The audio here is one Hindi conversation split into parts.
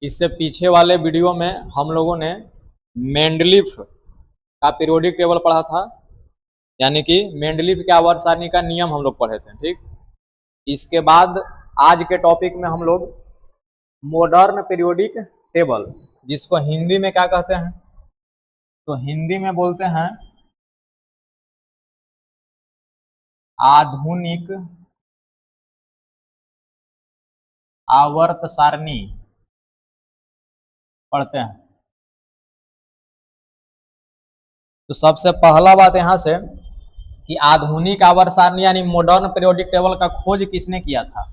इससे पीछे वाले वीडियो में हम लोगों ने मेंडलीफ का पीरियोडिक टेबल पढ़ा था, यानी कि मेंडलीफ के आवर्त सारणी का नियम हम लोग पढ़े थे। ठीक, इसके बाद आज के टॉपिक में हम लोग मॉडर्न पीरियोडिक टेबल, जिसको हिंदी में क्या कहते हैं, तो हिंदी में बोलते हैं आधुनिक आवर्त सारणी पढ़ते हैं। तो सबसे पहला बात यहां से कि आधुनिक आवर्त सारणी यानी मॉडर्न पीरियोडिक टेबल का खोज किसने किया था,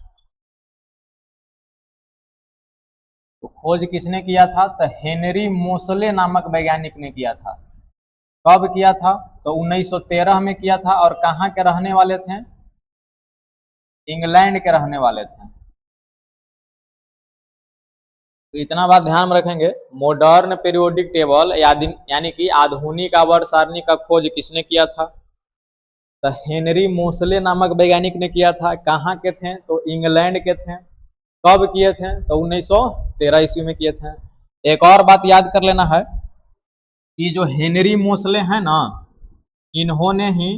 तो खोज किसने किया था, तो हेनरी मोसले नामक वैज्ञानिक ने किया था। कब किया था, तो 1913 में किया था। और कहाँ के रहने वाले थे, इंग्लैंड के रहने वाले थे। तो इतना बात ध्यान में रखेंगे, मॉडर्न पीरियोडिक टेबल यानी कि आधुनिक आवर्त सारणी का खोज किसने किया था, तो हेनरी मोसले नामक वैज्ञानिक ने किया था। कहाँ के थे, तो इंग्लैंड के थे। कब किए थे, तो 1913 ईस्वी में किए थे। एक और बात याद कर लेना है कि जो हेनरी मोसले हैं ना, इन्होंने ही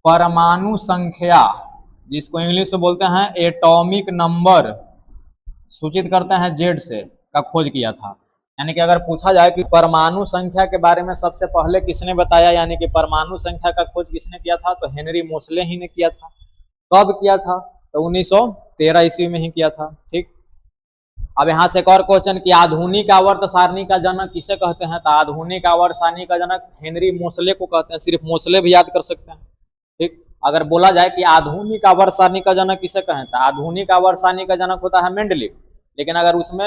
परमाणु संख्या, जिसको इंग्लिश में बोलते हैं एटॉमिक नंबर, सूचित करते हैं जेड से, का खोज किया था। यानी कि अगर पूछा जाए कि परमाणु संख्या के बारे में सबसे पहले किसने बताया, यानी कि परमाणु संख्या का खोज किसने किया था, तो हेनरी मोसले ही ने किया था। कब किया था, तो 1913 ईस्वी में ही किया था। ठीक, अब यहाँ से एक और क्वेश्चन कि आधुनिक आवर्त सारणी का जनक किसे कहते हैं, तो आधुनिक आवर्त सारणी का जनक हेनरी मोसले को कहते हैं। सिर्फ मोसले भी याद कर सकते हैं। ठीक, अगर बोला जाए कि आधुनिक आवर्त सारणी का जनक किसे कहें, तो आधुनिक आवर्त सारणी का जनक होता है मेंडलीफ। लेकिन अगर उसमें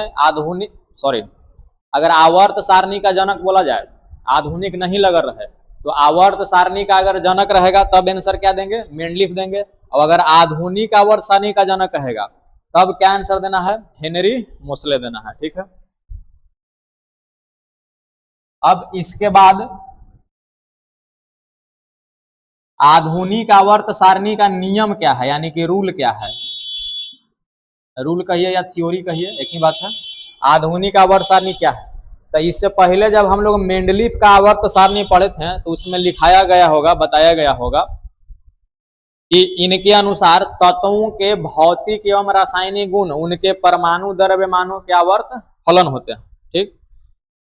अगर आवर्त सारणी का जनक बोला जाए, आधुनिक नहीं लगा रहे, तो आवर्त सारणी का अगर जनक रहेगा तब आंसर क्या देंगे, मेंडलीफ देंगे। और अगर आधुनिक आवर्त सारणी का जनक कहेगा तब क्या आंसर देना है, हेनरी मोसले देना है। ठीक है, अब इसके बाद आधुनिक आवर्त सारणी का नियम क्या है, यानी कि रूल क्या है। रूल कहिए या थ्योरी कहिए, एक ही बात है। आधुनिक आवर्त सारणी क्या है, तो इससे पहले जब हम लोग मेंडलीफ का आवर्त सारणी पढ़े थे तो उसमें लिखाया गया होगा, बताया गया होगा कि इनके अनुसार तत्वों के भौतिक एवं रासायनिक गुण उनके परमाणु द्रव्यमानों के आवर्त फलन होते हैं। ठीक,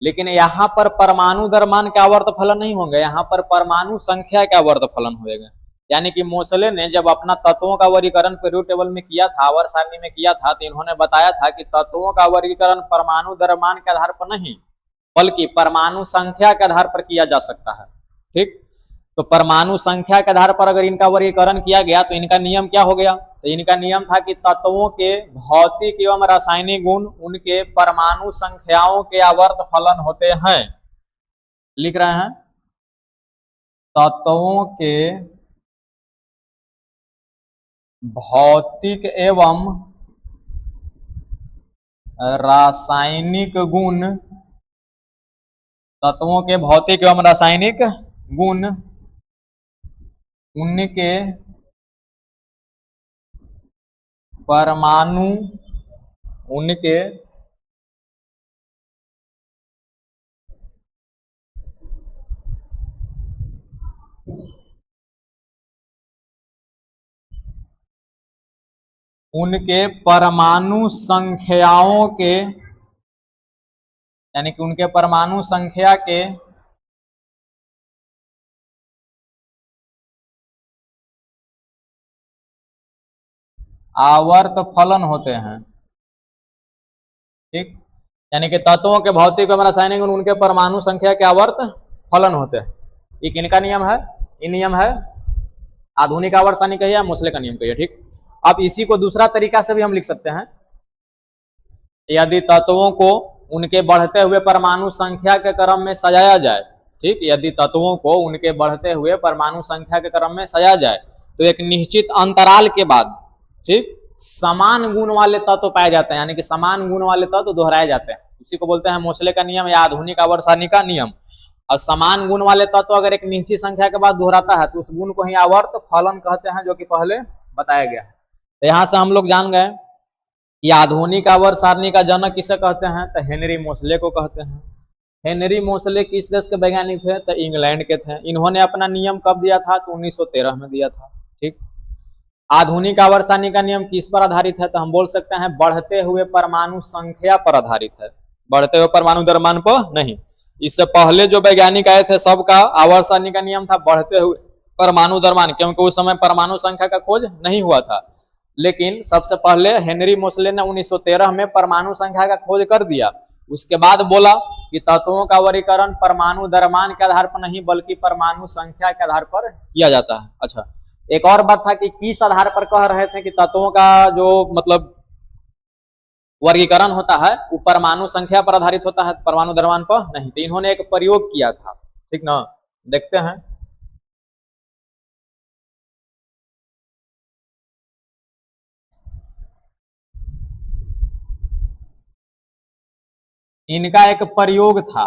लेकिन यहाँ पर परमाणु द्रव्यमान के आवर्त फलन नहीं होंगे, यहाँ पर परमाणु संख्या के आवर्त फलन होंगे। यानी कि मोसले ने जब अपना तत्वों का वर्गीकरण पीरियोडिक टेबल में किया था, आवर्त सारणी में किया था, तो इन्होंने बताया था कि तत्वों का वर्गीकरण परमाणु द्रव्यमान के आधार पर नहीं, बल्कि परमाणु संख्या के आधार पर किया जा सकता है। ठीक, तो परमाणु संख्या के आधार पर अगर इनका वर्गीकरण किया गया तो इनका नियम क्या हो गया, तो इनका नियम था कि तत्वों के भौतिक एवं रासायनिक गुण उनके परमाणु संख्याओं के आवर्त फलन होते हैं। लिख रहे हैं, तत्वों के भौतिक एवं रासायनिक गुण, तत्वों के भौतिक एवं रासायनिक गुण उनके परमाणु उनके उनके परमाणु संख्याओं के, यानी कि उनके परमाणु संख्या के आवर्त फलन होते हैं। ठीक, यानी कि तत्वों के भौतिक एवं रासायनिक गुण उनके परमाणु संख्या के आवर्त फलन होते हैं। एक इनका नियम है, ये नियम है आधुनिक आवर्त सारणी कहिए या मोसले का नियम कहिए। ठीक, अब इसी को दूसरा तरीका से भी हम लिख सकते हैं, यदि तत्वों को उनके बढ़ते हुए परमाणु संख्या के क्रम में सजाया जाए। ठीक, यदि तत्वों को उनके बढ़ते हुए परमाणु संख्या के क्रम में सजाया जाए तो एक निश्चित अंतराल के बाद, ठीक, समान गुण वाले तत्व पाए जाते हैं, यानी कि समान गुण वाले तत्व दोहराए जाते हैं। उसी को बोलते हैं मोसले का नियम या आधुनिक आवर्त सारणी का नियम। और समान गुण वाले तत्व अगर एक निश्चित संख्या के बाद दोहराता है तो उस गुण को ही आवर्त फलन कहते हैं, जो कि पहले बताया गया है। तो यहां से हम लोग जान गए ये आधुनिक आवर्त सारणी का जनक किसे कहते हैं? तो हेनरी मोसले को कहते हैं। हेनरी मोसले किस देश के वैज्ञानिक थे? तो इंग्लैंड के थे। इन्होंने अपना नियम कब दिया था? तो 1913 में दिया था। ठीक। आधुनिक आवर्त सारणी का नियम किस पर आधारित है? तो हम बोल सकते हैं बढ़ते हुए परमाणु संख्या पर आधारित है, बढ़ते हुए परमाणु द्रव्यमान पर नहीं। इससे पहले जो वैज्ञानिक आए थे सबका आवर्त सारणी का नियम था बढ़ते हुए परमाणु द्रव्यमान, क्योंकि उस समय परमाणु संख्या का खोज नहीं हुआ था। लेकिन सबसे पहले हेनरी मोसले ने 1913 में परमाणु संख्या का खोज कर दिया। उसके बाद बोला कि तत्वों का वर्गीकरण परमाणु द्रव्यमान के आधार पर नहीं बल्कि परमाणु संख्या के आधार पर किया जाता है। अच्छा, एक और बात था कि किस आधार पर कह रहे थे कि तत्वों का जो मतलब वर्गीकरण होता है वो परमाणु संख्या पर आधारित होता है, परमाणु द्रव्यमान पर नहीं। तो इन्होंने एक प्रयोग किया था, ठीक ना, देखते हैं। इनका एक प्रयोग था,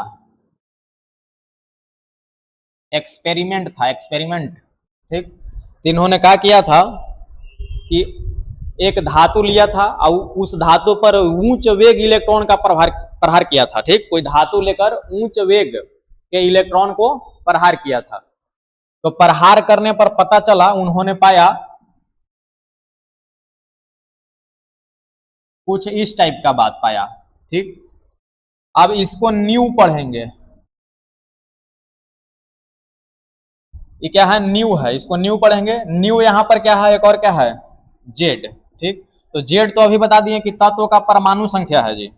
एक्सपेरिमेंट था, एक्सपेरिमेंट। ठीक। इन्होंने क्या किया था कि एक धातु लिया था और उस धातु पर उच्च वेग इलेक्ट्रॉन का प्रहार किया था। ठीक, कोई धातु लेकर उच्च वेग के इलेक्ट्रॉन को प्रहार किया था। तो प्रहार करने पर पता चला, उन्होंने पाया कुछ इस टाइप का बात पाया। ठीक, अब इसको न्यू पढ़ेंगे। ये क्या है? न्यू है, इसको न्यू पढ़ेंगे। न्यू यहां पर क्या है? एक और क्या है? जेड। ठीक, तो जेड तो अभी बता दिए कि तत्व का परमाणु संख्या है जी।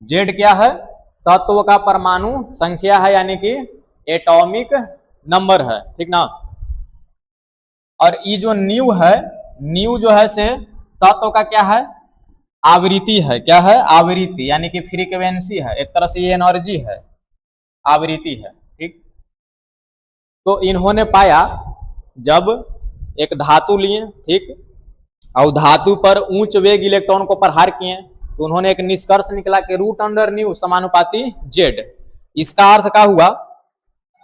जेड क्या है? तत्व का परमाणु संख्या है, यानी कि एटॉमिक नंबर है। ठीक ना। और ये जो न्यू है, न्यू जो है से तत्व का क्या है? आवृत्ति है। क्या है? आवृत्ति, यानी कि फ्रीक्वेंसी है, एक तरह से ये एनर्जी है, आवृत्ति है। ठीक, तो इन्होंने पाया जब एक धातु लिए, ठीक, और धातु पर उच्च वेग इलेक्ट्रॉन को प्रहार किए, तो उन्होंने एक निष्कर्ष निकला कि रूट अंडर न्यू समानुपाती जेड। इसका अर्थ क्या हुआ?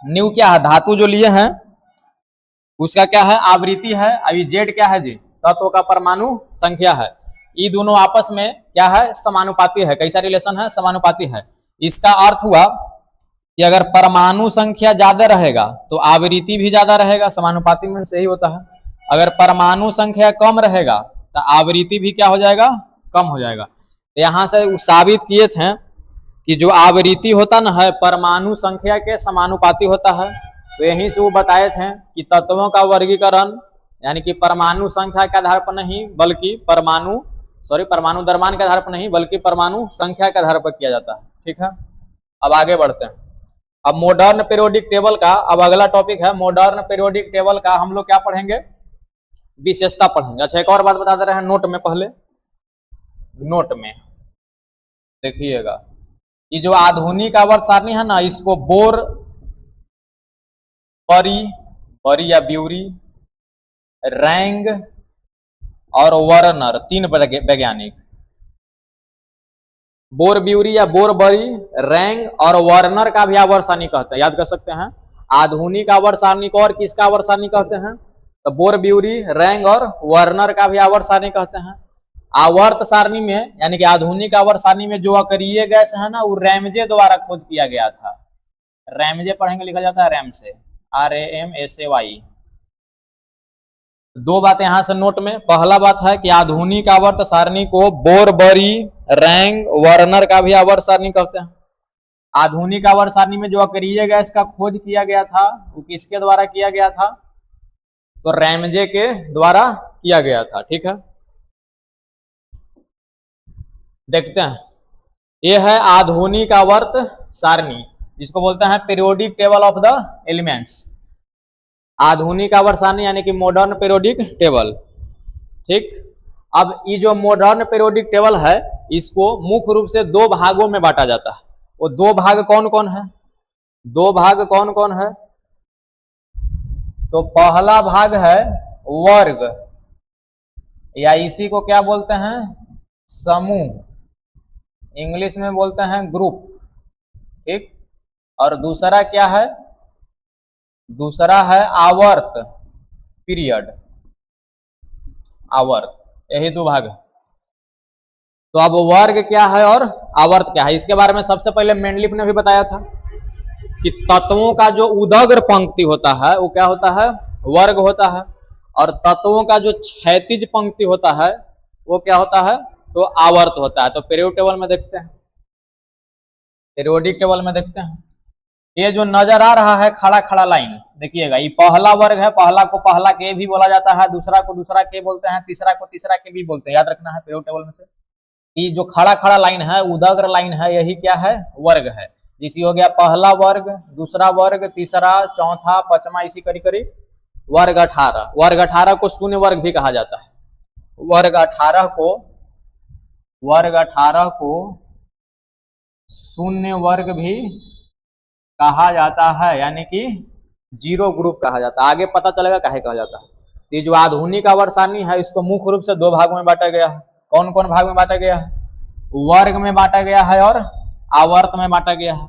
न्यू क्या है? धातु जो लिए हैं उसका क्या है? आवृत्ति है। अभी जेड क्या है जी? तत्व का परमाणु संख्या है। ये दोनों आपस में क्या है? समानुपाती है। कैसा रिलेशन है? समानुपाती है। इसका अर्थ हुआ कि अगर परमाणु संख्या ज्यादा रहेगा तो आवृत्ति भी ज्यादा रहेगा, समानुपाती में सही होता है। अगर परमाणु संख्या कम रहेगा तो आवृत्ति भी क्या हो जाएगा? कम हो जाएगा। तो यहां से साबित किए थे कि जो आवृत्ति होता ना है परमाणु संख्या के समानुपाती होता है। तो यहीं से वो बताए थे कि तत्वों का वर्गीकरण यानी कि परमाणु संख्या के आधार पर नहीं बल्कि परमाणु द्रव्यमान के आधार पर नहीं बल्कि परमाणु संख्या के आधार पर किया जाता है। ठीक है, अब आगे बढ़ते हैं। अब मॉडर्न पीरियोडिक टेबल का अब अगला टॉपिक है। मॉडर्न पीरियोडिक टेबल का हम लोग क्या पढ़ेंगे? विशेषता पढ़ेंगे। अच्छा, एक और बात बता दे रहे हैं नोट में, पहले नोट में देखिएगा, ये जो आधुनिक आवर्त सारणी है ना, इसको बोर, बरी या ब्यूरी, रैंग और वर्नर, तीन वैज्ञानिक, बोर ब्यूरी या बोर बरी, रैंग और वर्नर का भी आवर्त सारणी कहते हैं। याद कर सकते हैं। आधुनिक आवर्त सारणी को और किसका आवर्त सारणी कहते हैं? तो बोर ब्यूरी, रैंग और वर्नर का भी आवर्त सारणी कहते हैं। आवर्त सारणी में यानी कि आधुनिक आवर्त सारणी में जो अक्रिय गैस है ना, वो रैमजे द्वारा खोज किया गया था। रैमजे पढ़ेंगे, लिखा जाता है रैम से, RAMSAY। दो बातें यहां से नोट में। पहला बात है कि आधुनिक आवर्त सारणी को बोर बरी, रैंग, वर्नर का भी आवर्त सारणी कहते हैं। आधुनिक आवर्त सारणी में जो अक्रिय गैस का खोज किया गया था वो किसके द्वारा किया गया था? तो रैमजे के द्वारा किया गया था। ठीक है, देखते हैं। यह है आधुनिक आवर्त सारणी, जिसको बोलते हैं periodic table of the elements. आधुनिक आवर्त सारणी यानी कि मॉडर्न पीरियोडिक टेबल। ठीक, अब ये जो मॉडर्न पीरियोडिक टेबल है इसको मुख्य रूप से दो भागों में बांटा जाता है। वो दो भाग कौन कौन है? दो भाग कौन कौन है? तो पहला भाग है वर्ग, या इसी को क्या बोलते हैं? समूह, इंग्लिश में बोलते हैं ग्रुप। ठीक, और दूसरा क्या है? दूसरा है आवर्त, पीरियड। आवर्त, यही दो भाग है। तो अब वर्ग क्या है और आवर्त क्या है, इसके बारे में सबसे पहले मेंडलीफ ने भी बताया था कि तत्वों का जो उदग्र पंक्ति होता है वो क्या होता है, वर्ग होता है, और तत्वों का जो क्षैतिज पंक्ति होता है वो क्या होता है, तो आवर्त होता है। तो पीरियोडिक टेबल में देखते हैं, पीरियोडिक टेबल में देखते हैं, ये जो नजर आ रहा है खड़ा खड़ा लाइन, देखिएगा ये पहला वर्ग है, पहला को पहला के भी बोला जाता है, दूसरा को दूसरा के बोलते हैं, तीसरा को तीसरा के भी बोलते हैं, याद रखना है पीरियोडिक टेबल में से। ये जो खड़ा खड़ा लाइन है, उदग्र लाइन है, यही क्या है, वर्ग है। इसी हो गया पहला वर्ग, दूसरा वर्ग, तीसरा, चौथा, पांचवा, इसी करी करी वर्ग 18। वर्ग 18 को शून्य वर्ग भी कहा जाता है। वर्ग 18 को शून्य वर्ग भी कहा जाता है, यानी कि जीरो ग्रुप कहा जाता है। आगे पता चलेगा काहे कहा जाता है। ये जो आधुनिक आवर्त सारणी है इसको मुख्य रूप से दो भागों में बांटा गया है। कौन कौन भाग में बांटा गया है, वर्ग में बांटा गया है और आवर्त में बांटा गया है।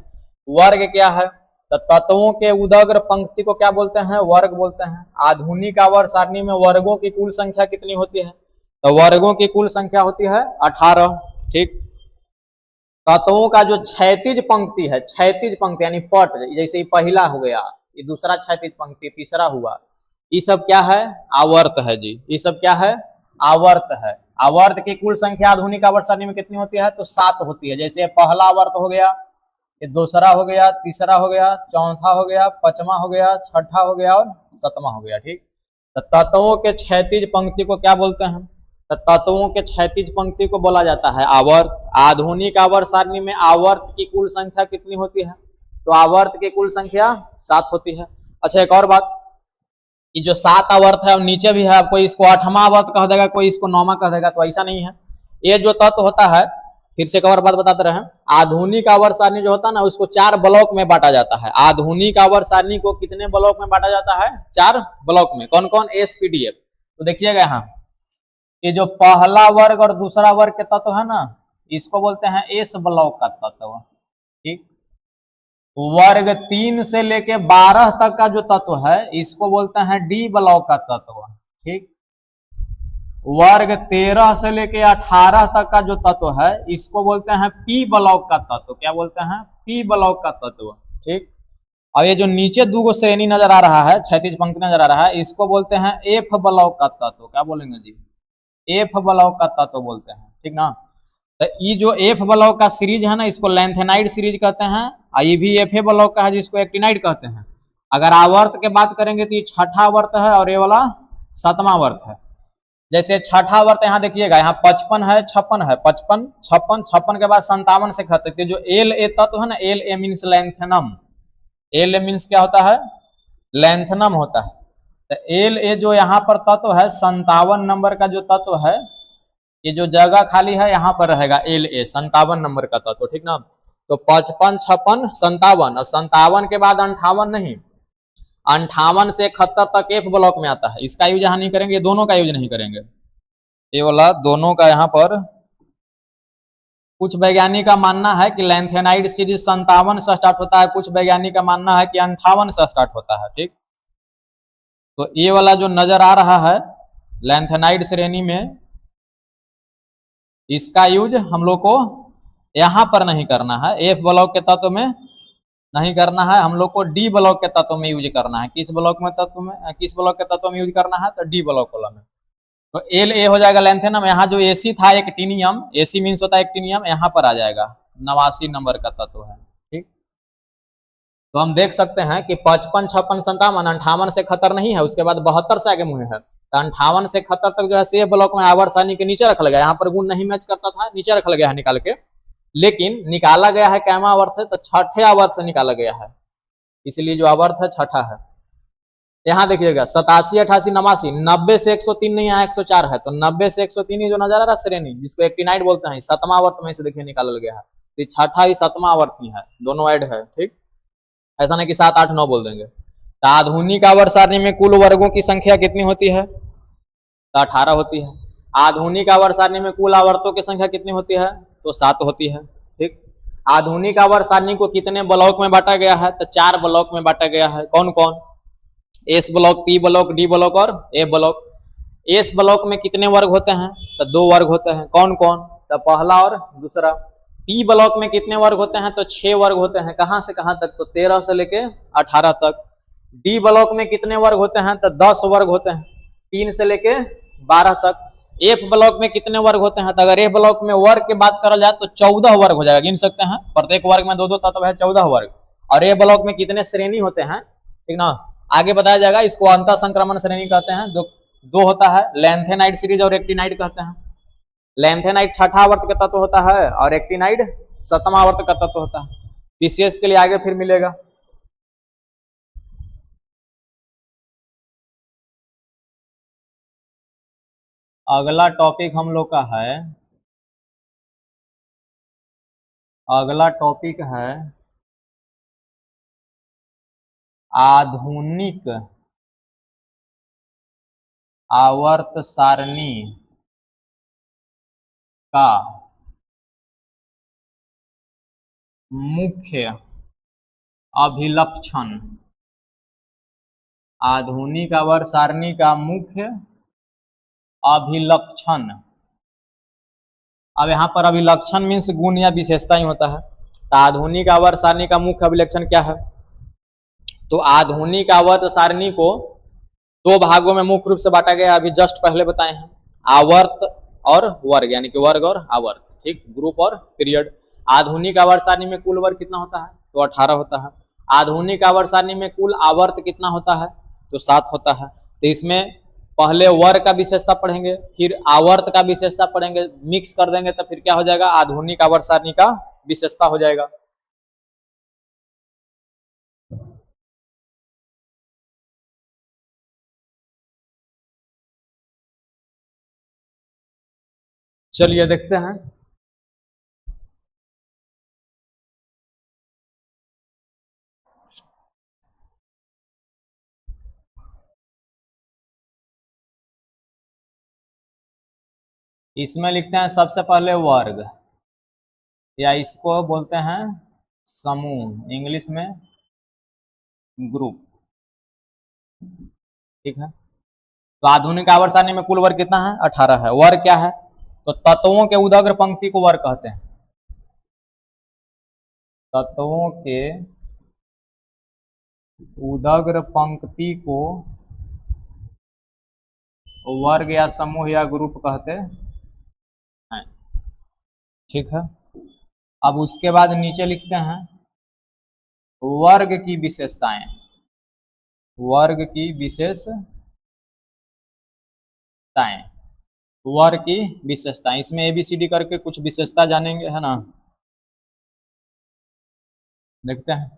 वर्ग क्या है, तो तत्वों के उदग्र पंक्ति को क्या बोलते हैं, वर्ग बोलते हैं। आधुनिक आवर्त सारणी में वर्गों की कुल संख्या कितनी होती है, तो वर्गों की कुल संख्या होती है 18। ठीक, तत्वों का जो क्षैतिज पंक्ति है, क्षैतिज पंक्ति यानी पट, जैसे पहला हो गया, ये दूसरा क्षैतिज पंक्ति, तीसरा हुआ, ये सब क्या है, आवर्त है जी। ये सब क्या है, आवर्त है। आवर्त की कुल संख्या आधुनिक आवर्त सारणी में कितनी होती है, तो 7 होती है। जैसे पहला आवर्त हो गया, ये दूसरा हो गया, तीसरा हो गया, चौथा हो गया, पांचवा हो गया, छठा हो गया और सातवां हो गया। ठीक, तो तत्वों के क्षैतिज पंक्ति को क्या बोलते हैं, तो तत्वों के क्षैतिज पंक्ति को बोला जाता है आवर्त। आधुनिक आवर्त सारणी में आवर्त की कुल संख्या कितनी होती है, तो आवर्त की कुल संख्या 7 होती है। अच्छा, एक और बात, कि जो 7 आवर्त है और नीचे भी है, कोई इसको 8वां आवर्त कह देगा, कोई इसको 9वां कह देगा, तो ऐसा नहीं है। ये जो तत्व होता है, फिर से एक और बात बताते रहे, आधुनिक आवर्त सारणी जो होता है ना, उसको 4 ब्लॉक में बांटा जाता है। आधुनिक आवर्त सारणी को कितने ब्लॉक में बांटा जाता है, 4 ब्लॉक में। कौन कौन, एसपीडीएफ। तो देखिएगा यहाँ, ये जो पहला वर्ग और दूसरा वर्ग के तत्व है ना, इसको बोलते हैं एस ब्लॉक का तत्व। ठीक, वर्ग 3 से लेके 12 तक का जो तत्व है इसको बोलते हैं डी ब्लॉक का तत्व। ठीक, वर्ग 13 से लेके 18 तक का जो तत्व है इसको बोलते हैं पी ब्लॉक का तत्व। क्या बोलते हैं, पी ब्लॉक का तत्व। ठीक, और ये जो नीचे 2 श्रेणी नजर आ रहा है, क्षैतिज पंक्ति नजर आ रहा है, इसको बोलते हैं एफ ब्लॉक का तत्व। क्या बोलेंगे जी, एफ ब्लॉक का तत्व बोलते हैं। ठीक ना, तो ये जो एफ ब्लॉक का सीरीज है ना, इसको लेंथेनाइड सीरीज कहते हैं, और ये भी एफ ब्लॉक का है जिसको एक्टिनाइड कहते हैं। अगर आवर्त के बात करेंगे तो ये छठा आवर्त है और ये वाला 7वां आवर्त है। जैसे छठा आवर्त यहाँ देखिएगा, यहाँ 55 है, 56 है, 55, 56, 56 के बाद 57 से खत्म। तो जो एल ए तत्व है ना, L A means lanthanum, L A means क्या होता है, लेंथनम होता है। तो एल ए जो यहाँ पर तत्व है 57 नंबर का जो तत्व है, ये जो जगह खाली है यहाँ पर रहेगा एल ए, 57 नंबर का तत्व। ठीक ना, तो 55, 56, 57, और 57 के बाद 58 नहीं, 58 से 71 तक एफ ब्लॉक में आता है। इसका यूज यहाँ नहीं करेंगे, ये दोनों का यूज नहीं करेंगे, ये वाला दोनों का। यहाँ पर कुछ वैज्ञानिक का मानना है कि लेंथेनाइड सीरीज 57 से स्टार्ट होता है, कुछ वैज्ञानिक का मानना है कि 58 से स्टार्ट होता है। ठीक, तो ये वाला जो नजर आ रहा है लेंथेनाइड श्रेणी में, इसका यूज हम लोग को यहां पर नहीं करना है, एफ ब्लॉक के तत्व में नहीं करना है, हम लोग को डी ब्लॉक के तत्व में यूज करना है। किस ब्लॉक में तत्व में, किस ब्लॉक के तत्व में यूज करना है, तो डी ब्लॉक वाला में। तो एल ए हो जाएगा लेंथेनम। यहाँ जो एसी था एक्टिनियम, एसी मीन्स होता है एक्टिनियम, यहाँ पर आ जाएगा 89 नंबर का तत्व है। ठीक, तो हम देख सकते हैं कि 55, 56, 57, 58 से खतर नहीं है, उसके बाद 72 से आगे मुहे है। तो 58 से 71 तक जो है से ब्लॉक में आवर्त सारणी के नीचे रखा गया, यहाँ पर गुण नहीं मैच करता था, नीचे रखा गया है निकाल के, लेकिन निकाला गया है कैमा आवर्त से, तो छठे आवर्त से निकाला गया है, इसलिए जो आवर्त है छठा है। यहाँ देखिएगा 87, 88, 89, 90 से 103 नहीं, यहाँ 104 है, तो 90 से 103 जो नजर आ रहा है श्रेणी, जिसको एक्टिनाइड बोलते हैं, 7वां आवर्त में से देखिए निकाला गया है। तो छठा ही 7वां आवर्त ही है, दोनों ऐड है। ठीक, ऐसा नहीं कि 7, 8, 9 बोल देंगे। तो आधुनिक आवर्त सारणी में कुल वर्गों की संख्या कितनी होती है, तो 18 होती है। आधुनिक आवर्त सारणी में कुल आवर्तों की संख्या कितनी होती है, तो 7 होती है। ठीक, आधुनिक आवर्त सारणी को कितने ब्लॉक में बांटा गया है, तो 4 ब्लॉक में बांटा गया है। कौन कौन, S block, P block, D block और ए ब्लॉक। एस ब्लॉक में कितने वर्ग होते हैं? तो 2 वर्ग होते हैं। कौन कौन? तो पहला और दूसरा। पी ब्लॉक में कितने वर्ग होते हैं? तो 6 वर्ग होते हैं। कहां से कहां तक? तो 13 से लेके 18 तक। डी ब्लॉक में कितने वर्ग होते हैं? तो 10 वर्ग होते हैं, 3 से लेके 12 तक। एफ ब्लॉक में कितने वर्ग होते हैं? तो अगर एफ ब्लॉक में वर्ग की बात करा जाए तो 14 वर्ग हो जाएगा, गिन सकते हैं। प्रत्येक वर्ग में 2-2 तत्व है, 14 वर्ग। और ए ब्लॉक में कितने श्रेणी होते हैं, ठीक ना, आगे बताया जाएगा। इसको अंतः संक्रमण श्रेणी कहते हैं। जो 2 होता है, लैंथेनाइड सीरीज और एक्टिनाइड कहते हैं। लैंथेनाइड 6ठा आवर्त का तत्व होता है और एक्टिनाइड 7वां आवर्त का तत्व होता है। विशेष के लिए आगे फिर मिलेगा। अगला टॉपिक हम लोग का है, अगला टॉपिक है आधुनिक आवर्त सारणी का मुख्य अभिलक्षण। आधुनिक आवर्त सारणी का मुख्य अभिलक्षण। अब यहाँ पर अभिलक्षण मीन्स गुण या विशेषता ही होता है। तो आधुनिक आवर्त सारणी का मुख्य अभिलक्षण क्या है? तो आधुनिक आवर्त सारणी को 2 भागों में मुख्य रूप से बांटा गया, अभी जस्ट पहले बताए हैं। आवर्त और वर्ग, यानी कि वर्ग और आवर्त, ठीक, ग्रुप और पीरियड। आधुनिक आवर्त सारणी में कुल वर्ग कितना होता है? तो 18 होता है। आधुनिक आवर्त सारणी में कुल आवर्त कितना होता है? तो 7 होता है। तो इसमें पहले वर्ग का विशेषता पढ़ेंगे, फिर आवर्त का विशेषता पढ़ेंगे, मिक्स कर देंगे तो फिर क्या हो जाएगा? आधुनिक आवर्त सारणी का विशेषता हो जाएगा। चलिए देखते हैं। इसमें लिखते हैं सबसे पहले वर्ग, या इसको बोलते हैं समूह, इंग्लिश में ग्रुप, ठीक है। तो आधुनिक आवर्त सारणी में कुल वर्ग कितना है? 18 है। वर्ग क्या है? तो तत्वों के उदग्र पंक्ति को वर्ग कहते हैं। तत्वों के उदग्र पंक्ति को वर्ग या समूह या ग्रुप कहते हैं, ठीक है। अब उसके बाद नीचे लिखते हैं वर्ग की विशेषताएं। वर्ग की विशेषताएं, वर्ग की विशेषताएं, इसमें एबीसीडी करके कुछ विशेषता जानेंगे, है ना। देखते हैं।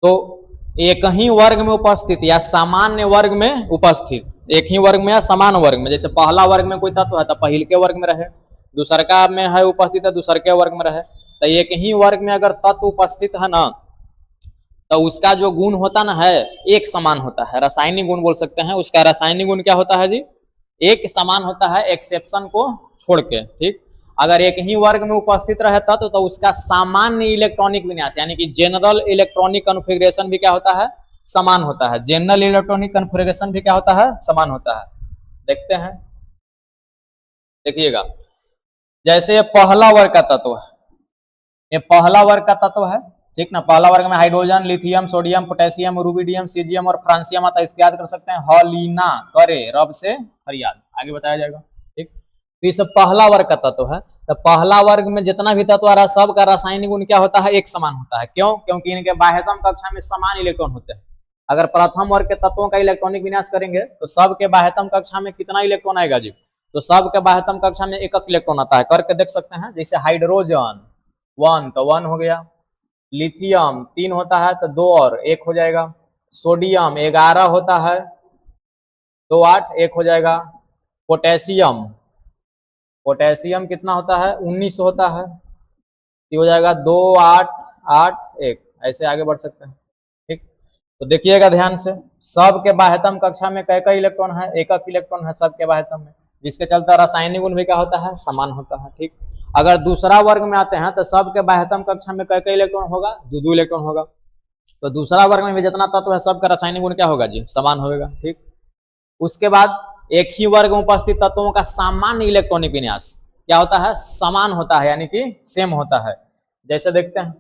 तो एक ही वर्ग में उपस्थित या सामान्य वर्ग में उपस्थित, एक ही वर्ग में या समान वर्ग में, जैसे पहला वर्ग में कोई तत्व है तो पहिल के वर्ग में रहे, दूसरका में है उपस्थित है दूसर के वर्ग में रहे। तो एक ही वर्ग में अगर तत्व उपस्थित है ना, तो उसका जो गुण होता ना है एक समान होता है, रासायनिक गुण बोल सकते हैं। उसका रासायनिक गुण क्या होता है जी? एक समान होता है, एक्सेप्शन को छोड़ के, ठीक। अगर एक ही वर्ग में उपस्थित रहे तत्व तो उसका सामान्य इलेक्ट्रॉनिक विन्यास, यानी कि जनरल इलेक्ट्रॉनिक कॉन्फ़िगरेशन भी क्या होता है? समान होता है। जनरल इलेक्ट्रॉनिक कॉन्फ़िगरेशन भी क्या होता है? समान होता है। देखते हैं, देखिएगा। जैसे ये पहला वर्ग का तत्व है, ये पहला वर्ग का तत्व है, ठीक ना। पहला वर्ग में hydrogen, lithium, sodium, potassium, rubidium, caesium और फ्रांसियम आता है। इसको याद कर सकते हैं, हलीना करे रब से फरियाद, आगे बताया जाएगा, ठीक। तो ये पहला वर्ग का तत्व है। तो पहला वर्ग में जितना भी तत्व आ रहा है सबका रासायनिक गुण क्या होता है? एक समान होता है। क्यों? क्योंकि इनके बाह्यतम कक्षा में समान इलेक्ट्रॉन होते हैं। अगर प्रथम वर्ग के तत्वों का इलेक्ट्रॉनिक विन्यास करेंगे तो सबके बाह्यतम कक्षा में कितना इलेक्ट्रॉन आएगा जी? तो सबके बाह्यतम कक्षा में एकक इलेक्ट्रॉन आता है। करके देख सकते हैं। जैसे हाइड्रोजन 1 तो 1 हो गया, लिथियम 3 होता है तो 2 और 1 हो जाएगा, सोडियम 11 होता है 2 8 1 हो जाएगा, पोटेशियम, पोटेशियम कितना होता है? 19 होता है, ये हो जाएगा 2 8 8 1, ऐसे आगे बढ़ सकते हैं, ठीक। तो देखिएगा ध्यान से, सबके बाह्यतम कक्षा में कई कई इलेक्ट्रॉन है? एकक इलेक्ट्रॉन है सबके बाह्यतम में, जिसके चलते रासायनिक गुण भी क्या होता है? समान होता है, ठीक। अगर दूसरा वर्ग में आते हैं तो सबके बाह्यतम कक्षा में कई कई इलेक्ट्रॉन होगा? 2 इलेक्ट्रॉन होगा। तो दूसरा वर्ग में भी जितना तत्व है सबका रासायनिक गुण क्या होगा जी? समान होगा, ठीक। उसके बाद एक ही वर्ग में उपस्थित तत्वों का सामान्य इलेक्ट्रॉनिक विन्यास क्या होता है, समान होता है, यानी कि सेम होता है। जैसे देखते हैं,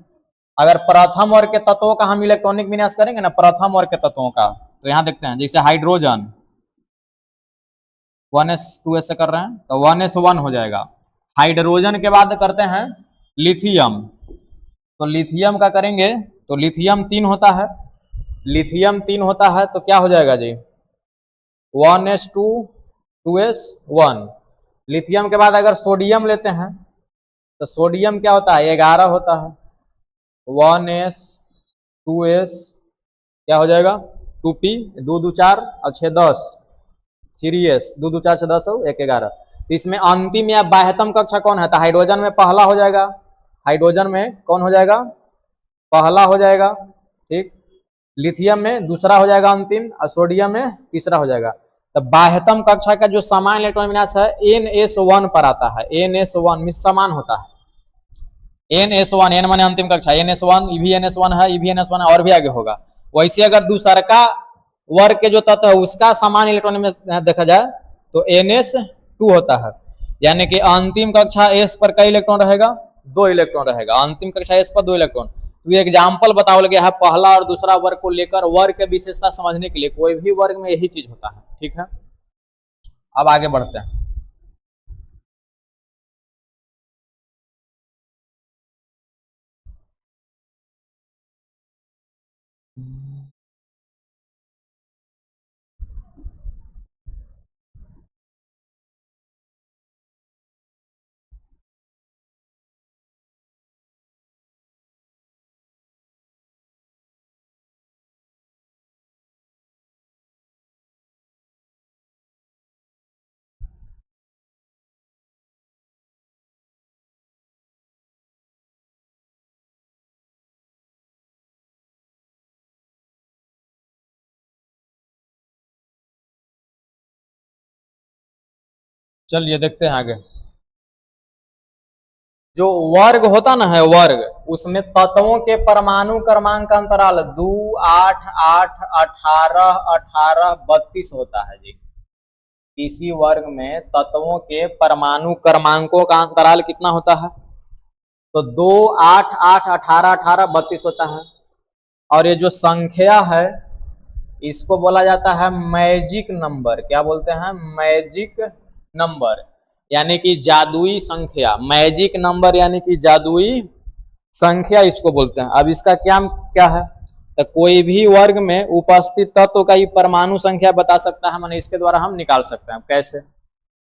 अगर प्रथम वर्ग के तत्वों का हम इलेक्ट्रॉनिक विन्यास करेंगे ना, प्रथम वर्ग के तत्वों का, तो यहां देखते हैं जैसे हाइड्रोजन 1s2s से कर रहे हैं तो 1s1 हो जाएगा। हाइड्रोजन के बाद करते हैं लिथियम, तो लिथियम का करेंगे तो लिथियम 3 होता है, लिथियम 3 होता है तो क्या हो जाएगा जी, 1s2 2s1। लिथियम के बाद अगर सोडियम लेते हैं तो सोडियम क्या होता है, 11 होता है, 1s 2s क्या हो जाएगा 2p, 2 2 4 और 6 10, 3s 2 2 4 से 10 हो 1 11। तो इसमें अंतिम या बाह्यतम कक्षा कौन है, तो हाइड्रोजन में पहला हो जाएगा, हाइड्रोजन में कौन हो जाएगा, पहला हो जाएगा, ठीक। लिथियम में दूसरा हो जाएगा अंतिम, और सोडियम में तीसरा हो जाएगा। तो बाह्यतम कक्षा का जो समान इलेक्ट्रॉन विन्यास है NS1 पर आता है, NS1 में समान होता है, NS1, N माने अंतिम कक्षा, NS1 EVNS1 है, EVNS1 है और भी आगे होगा। वैसे अगर दूसरा का वर्ग के जो तत्व है उसका समान इलेक्ट्रॉन में देखा जाए तो NS2 होता है, यानी कि अंतिम कक्षा S पर कई इलेक्ट्रॉन रहेगा, 2 इलेक्ट्रॉन रहेगा, अंतिम कक्षा S पर 2 इलेक्ट्रॉन। तो ये एग्जाम्पल बताया गया है पहला और दूसरा वर्ग को लेकर, वर्ग के विशेषता समझने के लिए, कोई भी वर्ग में यही चीज होता है, ठीक है। अब आगे बढ़ते हैं। चलिए देखते हैं आगे। जो वर्ग होता ना है वर्ग, उसमें तत्वों के परमाणु क्रमांक का अंतराल 2 8 8 18 18 32 होता है जी। इसी वर्ग में तत्वों के परमाणु क्रमांकों का अंतराल कितना होता है, तो 2 8 8 18 18 32 होता है। और ये जो संख्या है इसको बोला जाता है मैजिक नंबर, क्या बोलते हैं, मैजिक नंबर, यानी कि जादुई संख्या, मैजिक नंबर यानी कि जादुई संख्या इसको बोलते हैं। अब इसका क्या क्या है, तो कोई भी वर्ग में उपस्थित तत्व का ही परमाणु संख्या बता सकता है, माने इसके द्वारा हम निकाल सकते हैं। कैसे,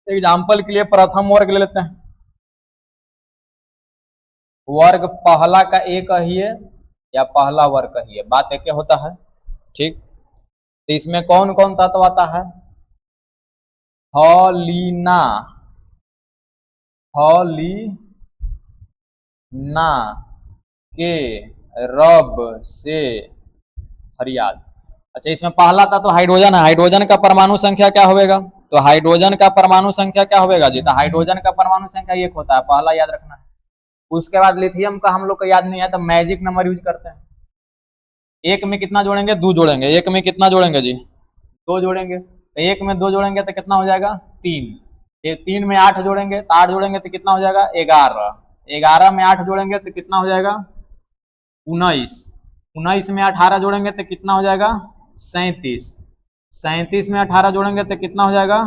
एग्जाम्पल के लिए प्रथम वर्ग ले लेते हैं, वर्ग पहला का एक कहिए या पहला वर्ग कहिए, बात एक होता है, ठीक। तो इसमें कौन कौन तत्व आता है, हॉलीना, हॉलीना के रब से फरियाद। अच्छा, इसमें पहला तत्व हाइड्रोजन है, हाइड्रोजन का परमाणु संख्या क्या होगा, तो हाइड्रोजन का परमाणु संख्या क्या होगा जी, तो हाइड्रोजन का परमाणु संख्या 1 होता है, पहला याद रखना है। उसके बाद लिथियम का हम लोग को याद नहीं है तो मैजिक नंबर यूज करते हैं। 1 में कितना जोड़ेंगे, 2 जोड़ेंगे, 1 में कितना जोड़ेंगे जी, 2 जोड़ेंगे, तो 1 में 2 जोड़ेंगे तो कितना हो जाएगा 3, 3 में 8 जोड़ेंगे तो 8 जोड़ेंगे तो कितना हो जाएगा 11, 11 में 8 जोड़ेंगे तो कितना हो जाएगा 19, 19 में 18 जोड़ेंगे तो कितना हो जाएगा 37, 37 में 18 जोड़ेंगे तो कितना हो जाएगा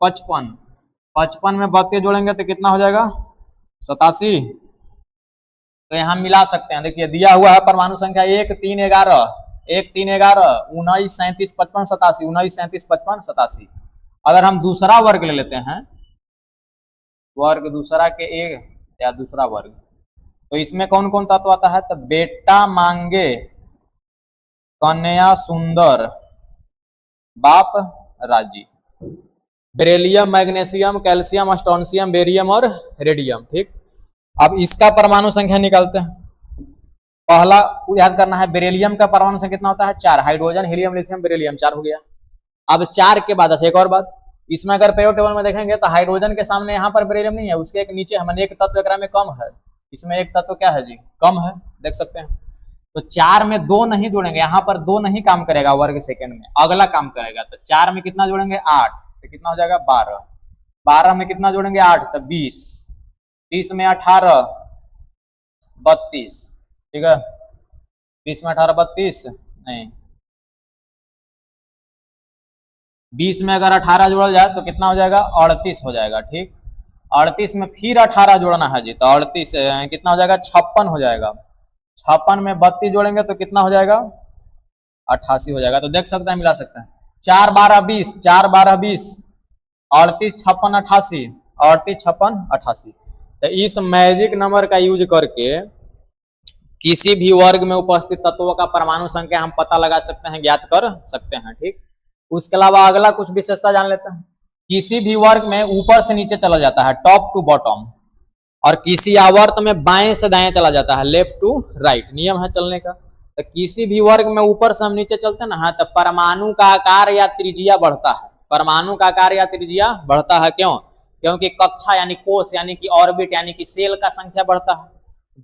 55, 55 में 32 जोड़ेंगे तो कितना हो जाएगा 87। तो यहाँ मिला सकते हैं, देखिए दिया हुआ है परमाणु संख्या 1 3 11, 1 3 11 19 37 55 87, 19 37 55 87। अगर हम दूसरा वर्ग ले लेते हैं, वर्ग दूसरा के एक या दूसरा वर्ग, तो इसमें कौन कौन तत्व आता है, तो बेटा मांगे कन्या सुंदर बाप राजी, beryllium magnesium calcium strontium barium और रेडियम, ठीक। अब इसका परमाणु संख्या निकालते हैं। पहला याद करना है, बेरिलियम का परमाणु संख्या कितना होता है 4, हाइड्रोजन हीलियम लिथियम बेरिलियम 4 हो गया। अब 4 के बाद एक और बात, इसमें अगर पेरियोडिक टेबल में देखेंगे तो हाइड्रोजन के सामने यहाँ पर बेरिलियम नहीं है, उसके एक नीचे है, एक तत्व एकरा में कम है, इसमें एक तत्व क्या है जी कम है, देख सकते हैं। तो 4 में 2 नहीं जोड़ेंगे, यहाँ पर 2 नहीं काम करेगा वर्ग सेकंड में, अगला काम करेगा। तो 4 में कितना जोड़ेंगे 8, तो कितना हो जाएगा 12। 12 में कितना जोड़ेंगे 8, तो 20। 20 में 18 32, ठीक है। 20 में 18 32 नहीं, 20 में अगर 18 जोड़ा जाए तो कितना हो जाएगा 38 हो जाएगा, ठीक। 38 में फिर 18 जोड़ना है जी, तो 38 कितना हो जाएगा 56 हो जाएगा। 56 में 32 जोड़ेंगे तो कितना हो जाएगा 88 हो जाएगा। तो देख सकते हैं, मिला सकते हैं। 4 12 20, 4 12 20, 38 56 88, 38 56 88। तो इस मैजिक नंबर का यूज करके किसी भी वर्ग में उपस्थित तत्वों का परमाणु संख्या हम पता लगा सकते हैं, ज्ञात कर सकते हैं, ठीक। उसके अलावा अगला कुछ विशेषता जान लेते हैं। किसी भी वर्ग में ऊपर से नीचे चला जाता है, टॉप टू बॉटम, और किसी आवर्त में बाएं से दाएं चला जाता है, लेफ्ट टू राइट, नियम है चलने का। तो किसी भी वर्ग में ऊपर से हम नीचे चलते हैं ना, हाँ, तो परमाणु का आकार या त्रिज्या बढ़ता है। परमाणु का आकार या त्रिज्या बढ़ता है, क्यों? क्योंकि कक्षा यानी कोष यानी कि ऑर्बिट यानी कि सेल का संख्या बढ़ता है,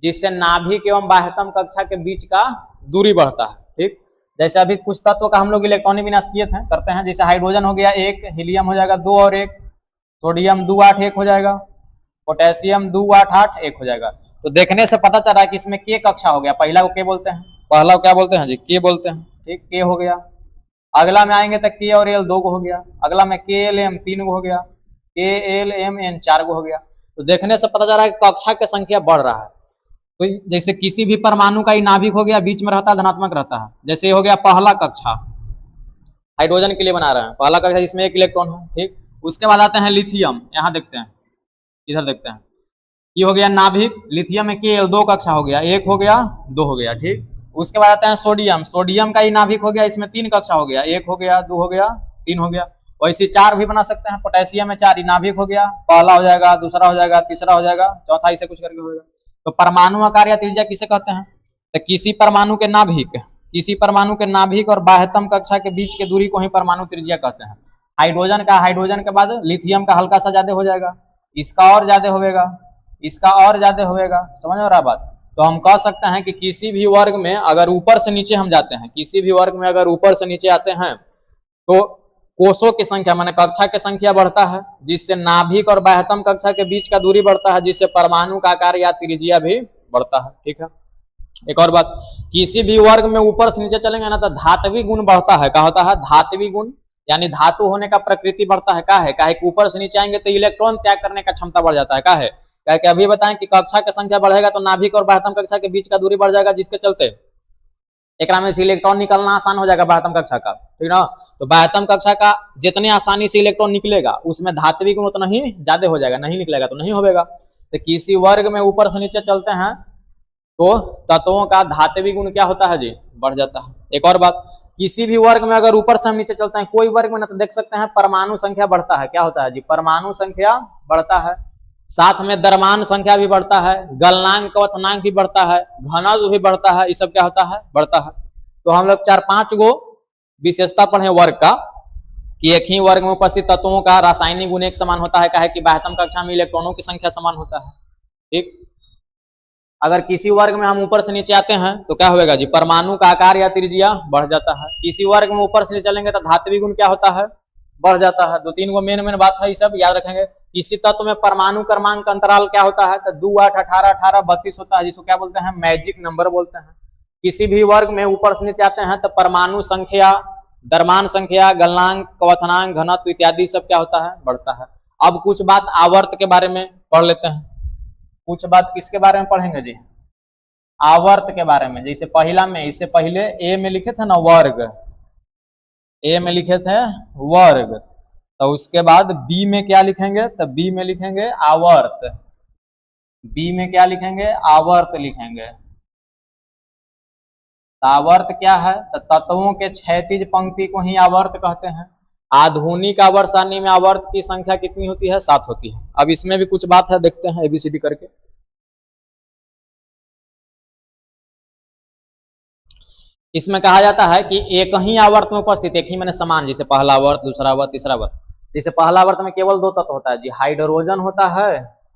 जिससे नाभिक एवं बाह्यतम कक्षा के बीच का दूरी बढ़ता है, ठीक। जैसे अभी कुछ तत्वों का हम लोग इलेक्ट्रॉनिक विन्यास किए थे, करते हैं। जैसे हाइड्रोजन हो गया 1, हीलियम हो जाएगा 2 और 1, सोडियम 2 8 1 हो जाएगा, पोटेशियम 2 8 8 1 हो जाएगा। तो देखने से पता चल रहा है कि इसमें के कक्षा हो गया। पहला को के बोलते हैं, पहला को क्या बोलते हैं जी, के बोलते हैं, ठीक, के हो गया। अगला में आएंगे तो के और एल 2 को हो गया, अगला में के एल एम 3 को हो गया, के एल एम एन 4 को हो गया। तो देखने से पता चल रहा है कि कक्षा की संख्या बढ़ रहा है। तो जैसे किसी भी परमाणु का नाभिक हो गया, बीच में रहता है, धनात्मक रहता है। जैसे हो गया पहला कक्षा, हाइड्रोजन के लिए बना रहे हैं, पहला कक्षा जिसमें 1 इलेक्ट्रॉन है, ठीक। उसके बाद आते हैं लिथियम, यहाँ देखते हैं, इधर देखते हैं, ये हो गया नाभिक, लिथियम में के 2 कक्षा हो गया, 1 हो गया 2 हो गया, ठीक। उसके बाद आते हैं सोडियम, सोडियम का नाभिक हो गया, इसमें 3 कक्षा हो गया, 1 हो गया 2 हो गया 3 हो गया। वैसे 4 भी बना सकते हैं। पोटेशियम में 4 नाभिक हो गया, पहला हो जाएगा, दूसरा हो जाएगा, तीसरा हो जाएगा, चौथा इसे कुछ करके होगा। तो परमाणु आकार या त्रिज्या किसे कहते हैं? तो किसी परमाणु के नाभिक और बाह्यतम कक्षा के बीच की दूरी को ही परमाणु त्रिज्या कहते हैं। हाइड्रोजन के बाद लिथियम का हल्का सा ज्यादा हो जाएगा, इसका और ज्यादा होगा, इसका और ज्यादा होगा। समझ में रहा बात? तो हम कह सकते हैं कि किसी भी वर्ग में अगर ऊपर से नीचे हम जाते हैं, किसी भी वर्ग में अगर ऊपर से नीचे आते हैं तो कोषों की संख्या माने कक्षा की संख्या बढ़ता है, जिससे नाभिक और बाह्यतम कक्षा के बीच का दूरी बढ़ता है, जिससे परमाणु का आकार या त्रिज्या भी बढ़ता है, ठीक है। एक और बात, किसी भी वर्ग में ऊपर से नीचे चलेंगे ना तो धात्विक गुण बढ़ता है। क्या होता है? धात्विक गुण, यानी धातु होने का प्रकृति बढ़ता है। क्या है? क्या है कि ऊपर से नीचे आएंगे तो इलेक्ट्रॉन त्याग करने का क्षमता बढ़ जाता है। क्या है? क्या कि अभी बताएं कि कक्षा की संख्या बढ़ेगा तो नाभिक और बाह्यतम कक्षा के बीच का दूरी बढ़ जाएगा, जिसके चलते एक में से इलेक्ट्रॉन निकलना आसान हो जाएगा बाह्यतम कक्षा का, ठीक ना। तो बाह्यतम कक्षा का जितनी आसानी से इलेक्ट्रॉन निकलेगा उसमें धात्विक गुण उतना ही ज्यादा हो जाएगा, नहीं निकलेगा तो नहीं होगा। तो किसी वर्ग में ऊपर से नीचे चलते हैं तो तत्वों का धात्विक गुण क्या होता है जी? बढ़ जाता है। एक और बात, किसी भी वर्ग में अगर ऊपर से हम नीचे चलते हैं, कोई वर्ग में ना, तो देख सकते हैं परमाणु संख्या बढ़ता है। क्या होता है जी? परमाणु संख्या बढ़ता है, साथ में द्रव्यमान संख्या भी बढ़ता है, गलनांक क्वथनांक भी बढ़ता है, घनत्व भी बढ़ता है। ये सब क्या होता है? बढ़ता है। तो हम लोग 4-5 गो विशेषता पढ़े वर्ग का, कि एक ही वर्ग में उपस्थित तत्वों का रासायनिक गुण एक समान होता है। क्या है कि बाह्यतम कक्षा में इलेक्ट्रॉनों की संख्या समान होता है, ठीक। अगर किसी वर्ग में हम ऊपर से नीचे आते हैं तो क्या होगा जी? परमाणु का आकार या त्रिज्या बढ़ जाता है। किसी वर्ग में ऊपर से नीचे चलेंगे तो धात्विक गुण क्या होता है? बढ़ जाता है। 2-3 गो मेन बात है, ये सब याद रखेंगे। किसी तत्व में परमाणु क्रमांक अंतराल क्या होता है? तो 2 8 18 18 32 होता है, जिसको क्या बोलते हैं? मैजिक नंबर बोलते हैं। किसी भी वर्ग में ऊपर से नीचे आते हैं तो परमाणु संख्या, द्रव्यमान संख्या, गलनांक, क्वथनांक, घनत्व इत्यादि सब क्या होता है? बढ़ता है। अब कुछ बात आवर्त के बारे में पढ़ लेते हैं। कुछ बात किसके बारे में पढ़ेंगे जी? आवर्त के बारे में। जैसे पहला में, इससे पहले ए में लिखे थे ना वर्ग, ए में लिखे थे वर्ग, तो उसके बाद बी में क्या लिखेंगे? तो बी में लिखेंगे आवर्त। बी में क्या लिखेंगे? आवर्त लिखेंगे। आवर्त क्या है? तो तत्वों के क्षैतिज पंक्ति को ही आवर्त कहते हैं। आधुनिक आवर्त सारणी में आवर्त की संख्या कितनी होती है? 7 होती है। अब इसमें भी कुछ बात है, देखते हैं एबीसीडी करके। इसमें कहा जाता है कि एक ही आवर्त में उपस्थित, एक ही मैंने समान, जैसे पहला आवर्त, दूसरा आवर्त, तीसरा आवर्त। जैसे पहला आवर्त में केवल 2 तत्व होता है जी, हाइड्रोजन होता है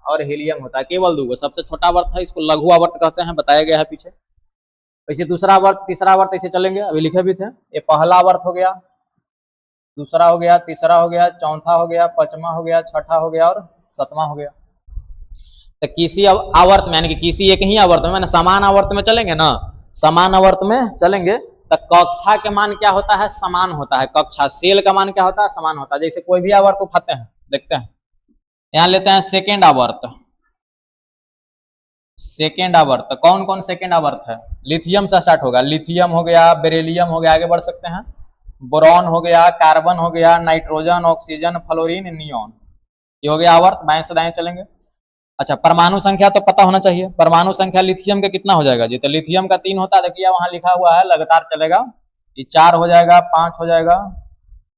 और हीलियम होता है, केवल 2। सबसे छोटा आवर्त है, इसको लघु आवर्त कहते हैं, बताया गया है पीछे। वैसे दूसरा आवर्त, तीसरा आवर्त ऐसे चलेंगे, अभी लिखे भी थे। ये पहला आवर्त हो गया, दूसरा हो गया, तीसरा हो गया, चौथा हो गया, पांचवा हो गया, छठा हो गया और सातवां हो गया। तो किसी आवर्त में यानी कि किसी एक ही आवर्त में समान आवर्त में चलेंगे ना, समान आवर्त में चलेंगे तो कक्षा के मान क्या होता है, समान होता है। कक्षा सेल का मान क्या होता है, समान होता है। जैसे कोई भी आवर्त उठाते हैं, देखते हैं, यहां लेते हैं सेकेंड आवर्त। सेकेंड आवर्त कौन कौन सेकेंड आवर्त है, लिथियम से स्टार्ट होगा, लिथियम हो गया, बेरिलियम हो गया, आगे बढ़ सकते हैं, बोरॉन हो गया, कार्बन हो गया, नाइट्रोजन, ऑक्सीजन, फ्लोरीन, नियॉन, ये हो गया आवर्त। बाएं से दाएं चलेंगे। अच्छा, परमाणु संख्या तो पता होना चाहिए। परमाणु संख्या लिथियम का कितना हो जाएगा जी, तो लिथियम का 3 होता है, देखिए वहां लिखा हुआ है, लगातार चलेगा। ये 4 हो जाएगा, 5 हो जाएगा,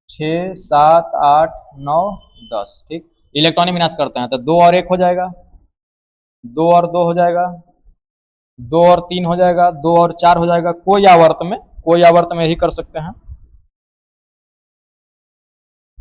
6, 7, 8, 9, 10। ठीक, इलेक्ट्रॉनिक विनाश करते हैं तो 2 और 1 हो जाएगा, 2 और 2 हो जाएगा, 2 और 3 हो जाएगा, 2 और 4 हो जाएगा। कोई आवर्त में यही कर सकते हैं।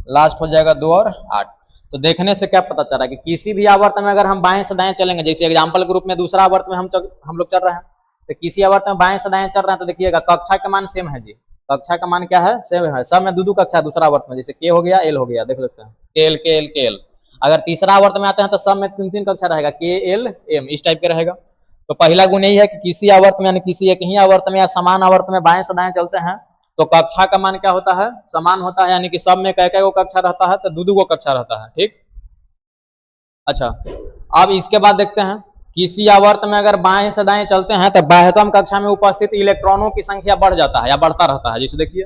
लास्ट हो जाएगा 2 और 8। तो देखने से क्या पता चल रहा है कि किसी भी आवर्त में अगर हम बाएं से दाएं चलेंगे, जैसे एग्जांपल के रूप में दूसरा आवर्त में हम लोग चल रहे हैं, तो किसी आवर्त में बाएं से दाएं चल रहे हैं तो देखिएगा कक्षा का मान सेम है जी। कक्षा का मान क्या है, सेम है। सब में दो कक्षा है दूसरा आवर्त में, जैसे के हो गया, एल हो गया, देख लेते हैं, के एल, के एल, के एल। अगर तीसरा आवर्त में आते हैं तो सब में 3 कक्षा रहेगा, के एल एम, इस टाइप के रहेगा। तो पहला गुण यही है कि किसी आवर्त में यानी किसी एक ही आवर्त में या समान आवर्त में बाएं से दाएं चलते हैं तो कक्षा का मान क्या होता है, समान होता है। यानी कि सब में कई गो कक्षा रहता है तो दो गो कक्षा रहता है। ठीक, अच्छा, अब इसके बाद देखते हैं, किसी आवर्त में अगर बाएं से दाएं चलते हैं तो बाह्यतम कक्षा में उपस्थित इलेक्ट्रॉनों की संख्या बढ़ जाता है या बढ़ता रहता है। जैसे देखिए,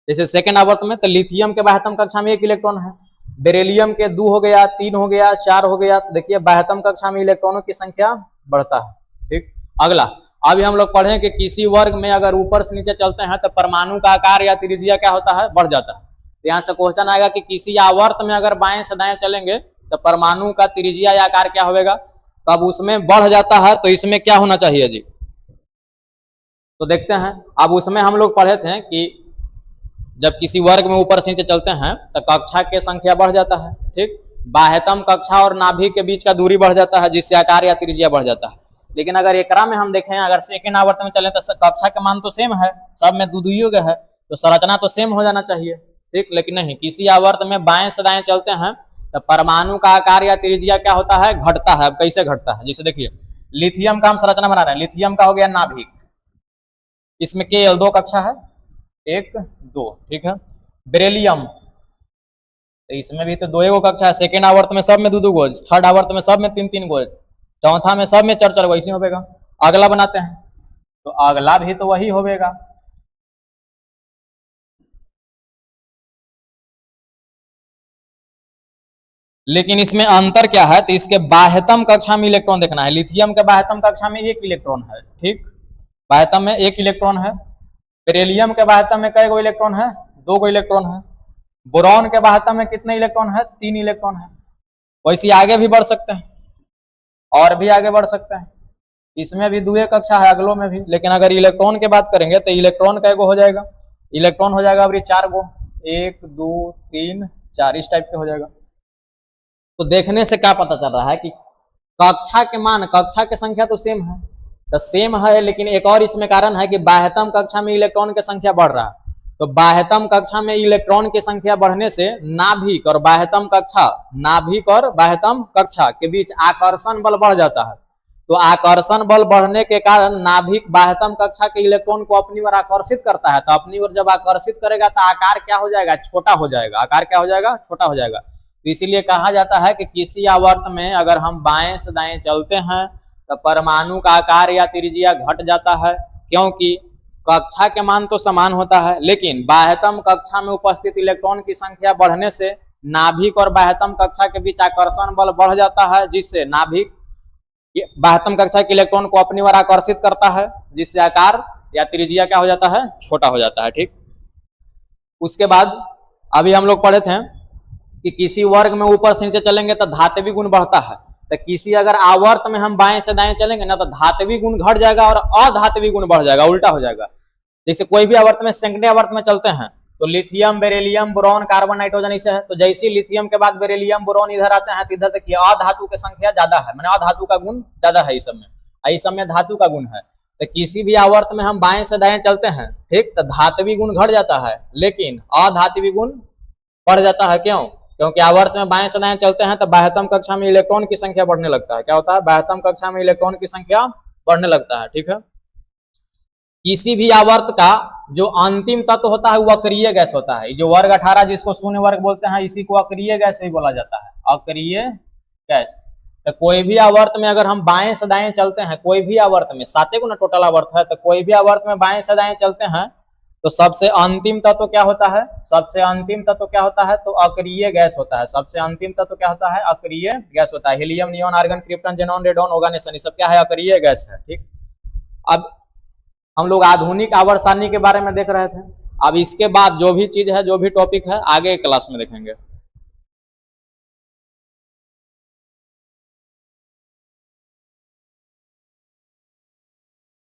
जैसे सेकेंड आवर्त में तो लिथियम के बाह्यतम कक्षा में 1 इलेक्ट्रॉन है, बेरिलियम के 2 हो गया, 3 हो गया, 4 हो गया। तो देखिए बाह्यतम कक्षा में इलेक्ट्रॉनों की संख्या बढ़ता है। ठीक, अगला, अभी हम लोग पढ़े कि किसी वर्ग में अगर ऊपर से नीचे चलते हैं तो परमाणु का आकार या त्रिज्या क्या होता है, बढ़ जाता है। तो यहाँ से क्वेश्चन आएगा कि किसी आवर्त में अगर बाएं से दाएं चलेंगे तो परमाणु का त्रिज्या या आकार क्या होगा, तो अब उसमें बढ़ जाता है, तो इसमें क्या होना चाहिए जी। तो देखते हैं, अब उसमें हम लोग पढ़े थे कि जब किसी वर्ग में ऊपर से नीचे चलते हैं तो कक्षा की संख्या बढ़ जाता है। ठीक, बाह्यतम कक्षा और नाभिक के बीच का दूरी बढ़ जाता है, जिससे आकार या त्रिज्या बढ़ जाता है। लेकिन अगर एकरा में हम देखें, अगर सेकेंड आवर्त में चले तो कक्षा का मान तो सेम है, सब में दुदुयोग है, तो संरचना तो सेम हो जाना चाहिए। ठीक, लेकिन नहीं, किसी आवर्त में बाएं से दाएं चलते हैं तो परमाणु का आकार या त्रिज्या क्या होता है, घटता है। अब कैसे घटता है, जैसे देखिए, लिथियम का हम संरचना बना रहे हैं, लिथियम का हो गया नाभिक, इसमें के एल 2 कक्षा है, 1, 2। ठीक है, बेरिलियम, तो इसमें भी तो 2 कक्षा है। सेकेंड आवर्त में सब में 2 गो, थर्ड आवर्त में सब में 3 गो, चौथा में सब में 4 गो, ऐसे होगा। अगला बनाते हैं तो अगला भी तो वही होगा। लेकिन इसमें अंतर क्या है, तो इसके बाह्यतम कक्षा में इलेक्ट्रॉन देखना है। लिथियम के बाह्यतम कक्षा में 1 इलेक्ट्रॉन है। ठीक, बाह्यतम में 1 इलेक्ट्रॉन है। बेरिलियम के बाह्यतम में कई गो इलेक्ट्रॉन है, 2 गो इलेक्ट्रॉन है। बोरॉन के बाह्यतम में कितने इलेक्ट्रॉन है, 3 इलेक्ट्रॉन है। वैसे आगे भी बढ़ सकते हैं और भी आगे बढ़ सकते हैं, इसमें भी 2 कक्षा है, अगलों में भी। लेकिन अगर इलेक्ट्रॉन की बात करेंगे तो इलेक्ट्रॉन कई गो हो जाएगा, इलेक्ट्रॉन हो जाएगा अभी 4 गो, 1, 2, 3, 4, इस टाइप के हो जाएगा। तो देखने से क्या पता चल रहा है कि कक्षा के मान, कक्षा की संख्या तो सेम है, तो सेम है, लेकिन एक और इसमें कारण है कि बाह्यतम कक्षा में इलेक्ट्रॉन की संख्या बढ़ रहा है। तो बाह्यतम कक्षा में इलेक्ट्रॉन की संख्या बढ़ने से नाभिक और बाह्यतम कक्षा, नाभिक और बाह्यतम कक्षा के बीच आकर्षण बल बढ़ जाता है। तो आकर्षण बल बढ़ने के कारण नाभिक बाह्यतम कक्षा के इलेक्ट्रॉन को अपनी ओर आकर्षित करता है। तो अपनी ओर जब आकर्षित करेगा तो आकार क्या हो जाएगा, छोटा हो जाएगा। आकार क्या हो जाएगा, छोटा हो जाएगा। तो इसीलिए कहा जाता है कि किसी आवर्त में अगर हम बाएं से दाएं चलते हैं तो परमाणु का आकार या त्रिज्या घट जाता है, क्योंकि कक्षा के मान तो समान होता है, लेकिन बाह्यतम कक्षा में उपस्थित इलेक्ट्रॉन की संख्या बढ़ने से नाभिक और बाह्यतम कक्षा के बीच आकर्षण बल बढ़ जाता है, जिससे नाभिक बाह्यतम कक्षा के इलेक्ट्रॉन को अपनी ओर आकर्षित करता है, जिससे आकार या त्रिज्या क्या हो जाता है, छोटा हो जाता है। ठीक, उसके बाद अभी हम लोग पढ़े थे कि किसी वर्ग में ऊपर से नीचे चलेंगे तो धात्वी गुण बढ़ता है। तो किसी अगर आवर्त में हम बाएं से दाएं चलेंगे ना तो धात्वी गुण घट जाएगा और अधात्वी गुण बढ़ जाएगा, उल्टा हो जाएगा। जैसे कोई भी आवर्त में, सेकंड आवर्त में चलते हैं तो lithium, beryllium, boron, carbon, nitrogen ऐसे है। तो जैसे लिथियम के बाद बेरिलियम, बोरॉन इधर आते हैं तो इधर देखिए अधातु की संख्या ज्यादा है, माने अधातु का गुण ज्यादा है इस सब में, इस सब में धातु का गुण है। तो किसी भी आवर्त में हम बाएं से दाएं चलते हैं, ठीक, तो धात्विक गुण घट जाता है लेकिन अधात्विक गुण बढ़ जाता है। क्यों? क्योंकि आवर्त में बाएं से दाएं चलते हैं तो बाह्यतम कक्षा में इलेक्ट्रॉन की संख्या बढ़ने लगता है। क्या होता है? बाह्यतम कक्षा में इलेक्ट्रॉन की संख्या बढ़ने लगता है। ठीक है, किसी भी आवर्त का जो अंतिम तत्व होता है वो अक्रिय गैस होता है। जो वर्ग 18 जिसको शून्य वर्ग बोलते हैं, इसी को अक्रिय गैस ही बोला जाता है, अक्रिय गैस। तो कोई भी आवर्त में अगर हम बाएं से दाएं चलते हैं, कोई भी आवर्त में, 7 गुना टोटल आवर्त है, तो कोई भी आवर्त में बाएं से दाएं चलते हैं तो सबसे अंतिम तत्व क्या होता है? सबसे अंतिम तत्व क्या होता है? तो अक्रिय गैस होता है। सबसे अंतिम तत्व क्या होता है? अक्रिय गैस होता है। Helium, neon, argon, krypton, xenon, radon, oganesson, ये सब क्या है? अक्रिय गैस है। ठीक, अब हम लोग आधुनिक आवर्त सारणी के बारे में देख रहे थे। अब इसके बाद जो भी चीज है, जो भी टॉपिक है, आगे क्लास में देखेंगे।